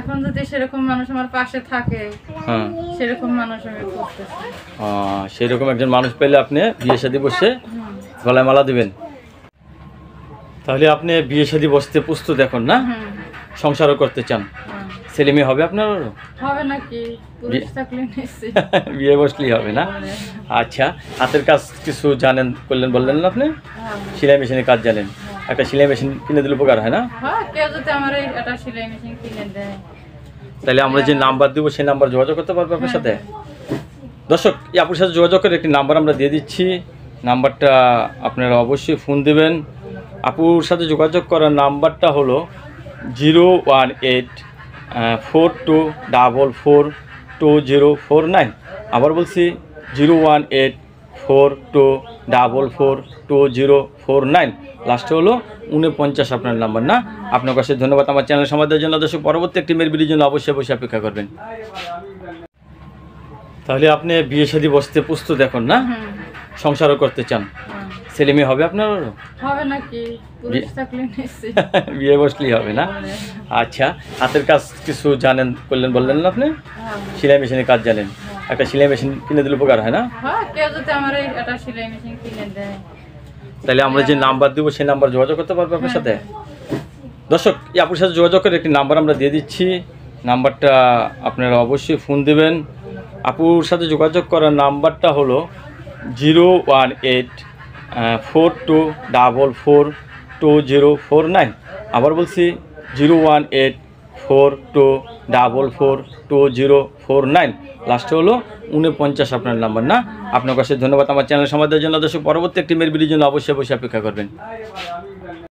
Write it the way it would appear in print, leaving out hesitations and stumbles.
এখন যদি সেরকম মানুষ আমার পাশে থাকে, সেরকম মানুষ আমি খুঁজতেছি। সেরকম একজন মানুষ পেলে আপনি বিয়ে শাদী বসে গলায় মালা দিবেন। তাহলে আপনি বিয়ে শাদী বসতে প্রস্তুত এখন না? সংসারও করতে চান? ছেলে মেয়ে হবে আপনার? হবে নাকি, পুরুষ থাকলে নিশ্চয়ই বিয়ে বসলেই হবে না? আচ্ছা, হাতের কাজ কিছু জানেন বললেন না আপনি? সেলাই মেশিনের কাজ জানেন? একটা সেলাই মেশিন কিনে দিলে উপকার হয় না? কেউ যদি আমার একটা সেলাই মেশিন কিনে দেয় তাহলে আমরা যে নাম্বার দিব সেই নাম্বার যোগাযোগ করতে পারবো আপনার সাথে। দর্শক, এই আপুর সাথে যোগাযোগ করে একটি নাম্বার আমরা দিয়ে দিচ্ছি। নাম্বারটা আপনারা অবশ্যই ফোন দেবেন। আপুর সাথে যোগাযোগ করার নাম্বারটা হলো 01842442049। আবার বলছি 01842442049। লাস্টে হলো 49 আপনার নাম্বার না? আপনার কাছে ধন্যবাদ আমার চ্যানেল সমাজের জন্য। দর্শক, পরবর্তী একটি মেয়ের ভিডিওর জন্য অবশ্যই অপেক্ষা করবেন। তাহলে আপনি বিয়ে শাদী বসতে প্রস্তুত এখন না? সংসারও করতে চান? ছেলে মেয়ে হবে আপনার? হবে নাকি, পুরুষ থাকলে নিশ্চয়ই বিয়ে বসলেই হবে না? আচ্ছা, হাতের কাজ কিছু জানেন বললেন না আপনি? সেলাই মেশিনের কাজ জানেন? একটা সেলাই মেশিন কিনে দিলে উপকার হয় না? কেউ যদি আমার একটা সেলাই মেশিন কিনে দেয় তাহলে আমরা যে নাম্বার দিব সেই নাম্বার যোগাযোগ করতে পারবো আপনার সাথে। দর্শক, এই আপুর সাথে যোগাযোগ করে একটি নাম্বার আমরা দিয়ে দিচ্ছি। নাম্বারটা আপনারা অবশ্যই ফোন দেবেন। আপুর সাথে যোগাযোগ করার নাম্বারটা হলো 01842442049। আবার বলছি 01842442049। লাস্টে হলো 49 আপনার নাম্বার না? আপনার কাছে ধন্যবাদ আমার চ্যানেল সমাজের জন্য। দর্শক, পরবর্তী একটি মেয়ের ভিডিওর জন্য অবশ্যই অপেক্ষা করবেন।